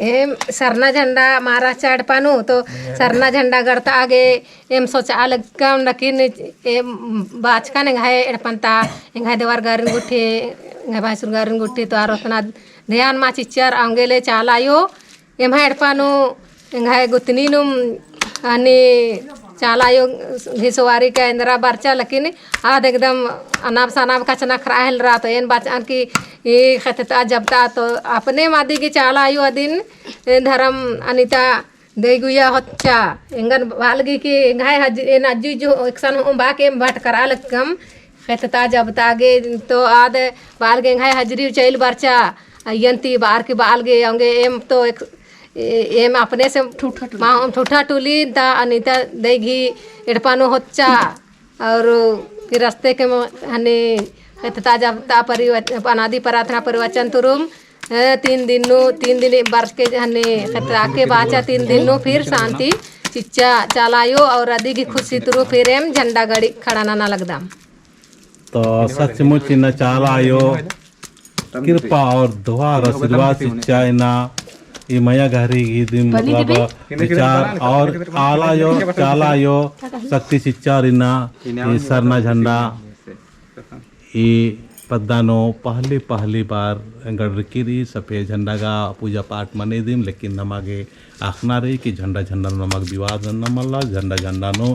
M Sarna झंडा मारा चढ़ पानू तो सरना झंडा गड़ता आगे एम सोचा अलग कम लेकिन एम बाचका ने घाय एडपंता घाय देवार गारिन गुट्ठी घाय भासुर गारिन गुट्ठी तो आरोतना ध्यान मा चिच्चर आंगेले चालायो एम हाय एडपानू घाय गुतनी नुम अनि चालायो घिसवारी का इंदिरा बर्चा लेकिन आद एकदम अनाब सनाब का चना खराहल रहा तो एन बच्चा की ये खतता जबता तो अपने मादी की चालायो अदिन धर्म अनिता देगुया होच्चा इंगन बालगी की घाय हज एन अज्जू जो एकसन हो बाके भट करा लगम खतता जबता गे तो आद बालगे घाय हजरी चैल बर्चा यंती बार की बालगे होंगे एम तो एम अपने से ठूठा टूली ता अनिता देगी एडपानो होच्चा और फिर रास्ते के हने खतता जबता अनादि प्रार्थना परिवचन तुरुम 3 दिन बरस के हने खतरा के बाचा 3 दिन फिर शांति चिच्चा चलायो और अदी की खुशी तुरु फिर एम झंडा गड़ी खड़ा ना लगदाम तो सचमुच न चालायो कृपा और दुआ आशीर्वाद चिच्चा ना ये मया घरी दिन मतलब विचार और आलायो चालायो शक्ति चिच्चारिना ये सरना झंडा ये पद्दानो पहली बार गड़किरी सफ़ेद झंडा का पूजा पाठ मने दिन लेकिन नमागे आखना रही कि झंडा नमक विवाद न मल्ला झंडा नो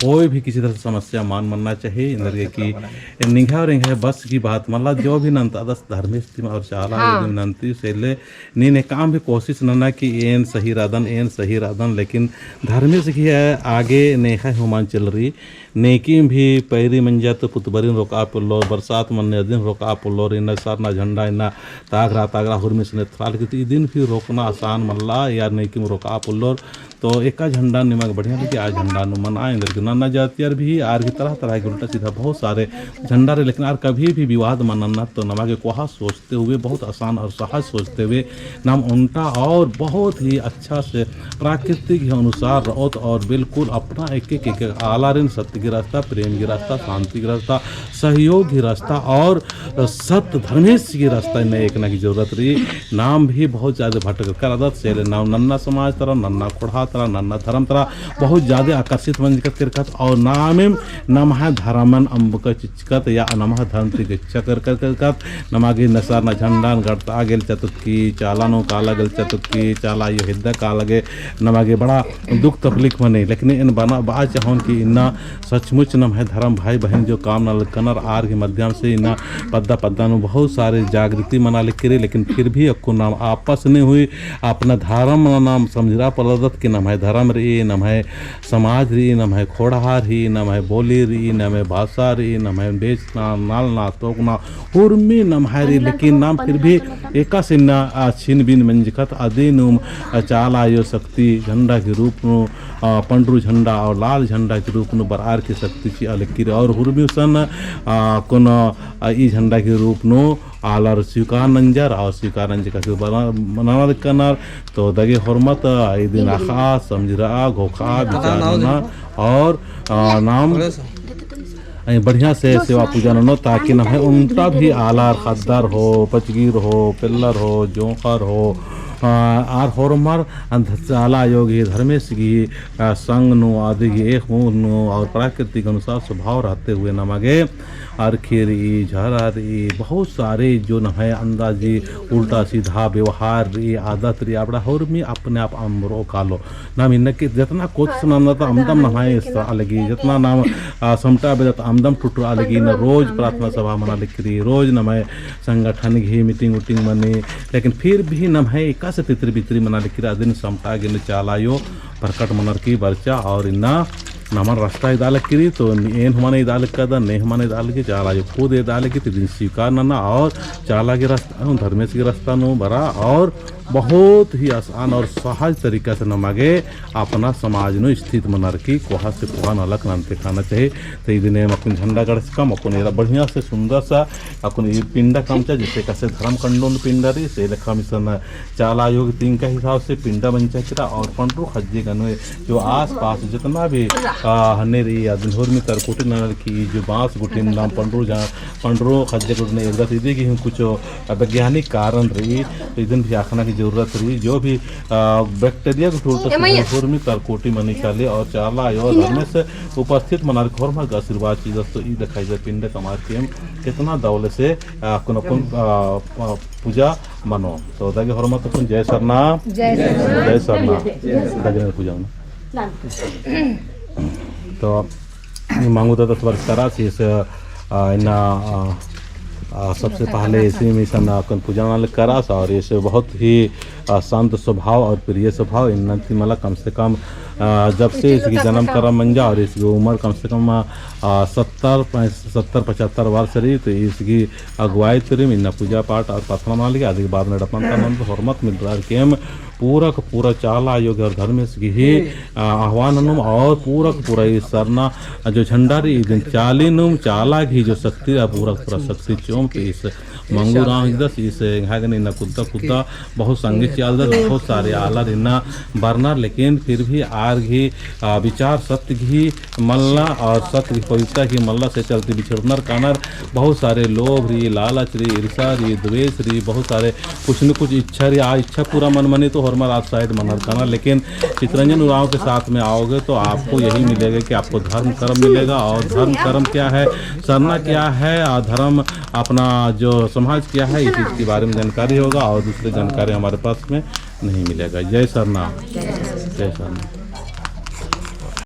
कोई भी किसी तरह से समस्या मनना चाहिए इंदर की निघा और बस की बात मल्ला जो भी नंता दस धर्मिक और चाला नंती सेले नी काम भी कोशिश नना कि एन सही राधन लेकिन धर्मिक की है आगे नेखा हुमान चल रही नेकी भी पैरी मंजा तो पुतबरिन रोका पुल्लो बरसात मन दिन रोका पुल्लो इन सरना झंडा इना तागरा हुरमिस ने थाल की दिन भी रोकना आसान मल्ला या नेकी में रोका पुल्लो तो एक झंडा निमक बढ़िया लेकिन आज झंडा नु मना इंदर की नाना जातियार भी आर की तरह के उल्टा सीधा बहुत सारे झंडा रहे लेकिन आर कभी भी विवाद मनना तो नमा के कोहा सोचते हुए बहुत आसान और सहज सोचते हुए नाम उल्टा और बहुत ही अच्छा से प्राकृतिक के अनुसार रहोत और बिल्कुल अपना एक आला ऋण सत्य की रास्ता प्रेम की रास्ता शांति की रास्ता सहयोग की रास्ता और सत्य धर्मेश की रास्ता इन्हें एक ना की जरूरत रही नाम भी बहुत ज़्यादा भटक कर आदत से नाम नन्ना समाज तरह नन्ना खोड़ा तरह नन्ना धर्म तरह बहुत ज़्यादा आकर्षित मन करकत और नामिम नमः धर्मन अम्बक चिचकत या नमः धर्म करकत नमागे नसार न झंडा गड़ता गेल चतुक्की चालानो काला गेल चतुक्की चाला यो हिद्दा कालगे नमागे बड़ा दुख तकलीफ मने लेकिन इन बना बा चाहन कि इन्ना सचमुच नम है धर्म भाई बहन जो काम न कनर आर के माध्यम से इन्ना पद्दा नु बहुत सारे जागृति मना लिख करे लेकिन फिर भी अक्को नाम आपस नहीं हुई अपना धर्म नाम समझरा पलदत के नम है धर्म रही नम है समाज रही नम है खोड़हार ही नम है बोली रही नम है भाषा रही नम है बेचना नालना तोकना उर्मी नम है रही लेकिन नाम फिर भी एका से ना छिन बिन मंजकत अदीनुम चालायो शक्ति झंडा के रूप नु पंडरू झंडा और लाल झंडा के रूप नु बरार की शक्ति ची अलग और हुरमिसन कोन ई झंडा के रूप नु आलर स्वीकार नंजर और स्वीकार नंज का बनाना कनार तो दगे हरमत आई दिन आखा समझरा घोखा विचारना और नाम बढ़िया से सेवा पूजा नो ताकि न है उनका भी आलार खद्दार हो पचगीर हो पिल्लर हो जोखर हो आर होरमर चाला योगी धर्मेश की संग नु आदि की एक नु और प्राकृतिक अनुसार स्वभाव रहते हुए नमागे अरखेरी झरारी बहुत सारे जो न है अंदाजी उल्टा सीधा व्यवहार री आदत री आपड़ा और मी अपने आप अमरो कालो नाम इनके जितना कोच ना तो आमदम नहाए अलगी जितना नाम समटा बेदत आमदम टुटू अलगी न रोज प्रार्थना सभा मना लिख रही रोज न मैं संगठन घी मीटिंग उटिंग मनी लेकिन फिर भी न है एका से तितरी बितरी मना लिख रहा दिन समटा गिन चालायो प्रकट मनर की बर्चा और इन्ना नमन रास्ता इदाल किरी तो एन हमारे इदाल कदा ने हमारे इदाल की चाला जो खुद इदाल की तो दिन स्वीकार नना और चाला के रास्ता धर्मेश के रास्ता नो बरा और बहुत ही आसान और सहज तरीका से नमागे अपना समाज नो स्थित मनर की कोहा से कोहा अलग नानते खाना चाहिए तो दिन अपन झंडा गढ़ से कम अपन बढ़िया से सुंदर सा अपन ये पिंडा कम चाहिए जिससे कैसे धर्म कंडोन पिंडा रही से लेखा मिशन चाला योग तीन का हिसाब से पिंडा बन चाहिए और पंडरू खज्जे का जो आस पास जितना भी हनेरी या दिनहोर में तरकुटी नर की जो बांस गुटी नाम पंडरू खज्जे गुटने एक दस की कुछ वैज्ञानिक कारण रही तो इधन भी आखना की जरूरत रही जो भी बैक्टीरिया को तरकोटी मनी काले और चाला आयो धर्म से उपस्थित मनार खोरमा का आशीर्वाद चीज तो ई दिखाई दे पिंड कमार के कितना दौले से अपन पूजा मनो तो दागे हरमा तो जय सरना जय सरना दागे पूजा ना तो मांगू तो वर्ष करा से इना सबसे पहले इसी मिशन अपन पूजा करास और इसे बहुत ही शांत स्वभाव और प्रिय स्वभाव इन मला कम से कम जब से इसकी जन्म करा मंजा और इसकी उम्र कम से कम 70-75 वर्ष रही तो इसकी अगुवाई तरी इन पूजा पाठ और प्रार्थना मान लिया आदि बाद में डपन हरमत मिल रहा है कि हम पूरा का पूरा चाला योग और धर्म ही आह्वान और पूरा इस सरना जो झंडा रही चालीनुम चाला घी जो शक्ति पूरा शक्ति चोम के इस मंगू राम दस इस इन कुद्दा बहुत संगीत चाल बहुत सारे आला रिना बरना लेकिन फिर भी आर घी विचार सत्य घी मल्ला और सत्य पवित्रता घी मल्ला से चलती बिछड़नर कानर बहुत सारे लोभ री लालच री ईर्षा री द्वेष री बहुत सारे कुछ न कुछ इच्छा री इच्छा पूरा मन मनी तो हमारा आज साइड मनर कानर लेकिन चित्रंजन उराव के साथ में आओगे तो आपको यही मिलेगा कि आपको धर्म कर्म मिलेगा और धर्म कर्म क्या है सरना क्या है और धर्म अपना जो समाज क्या है इस चीज़ के बारे में जानकारी होगा और दूसरी जानकारी हमारे पास में नहीं मिलेगा। जय सरना जय सरना।